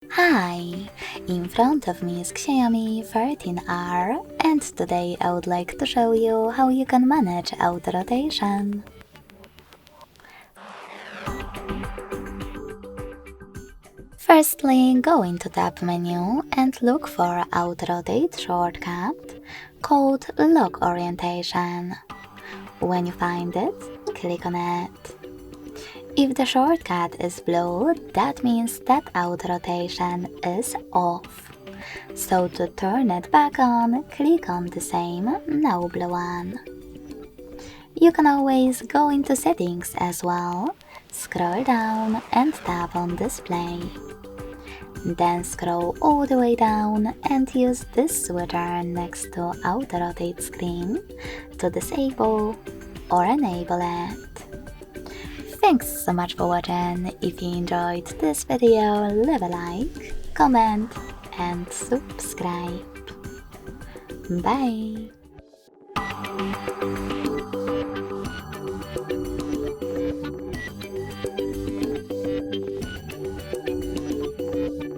Hi! In front of me is XIAOMI 13R, and today I would like to show you how you can manage auto rotation. Firstly, go into Tab menu and look for Auto Rotate shortcut called Lock Orientation. When you find it, click on it. If the shortcut is blue, that means that auto rotation is off. So to turn it back on, click on the same, now blue one. You can always go into settings as well, scroll down and tap on display. Then scroll all the way down and use this switcher next to auto rotate screen to disable or enable it. Thanks so much for watching. If you enjoyed this video, leave a like, comment and subscribe. Bye!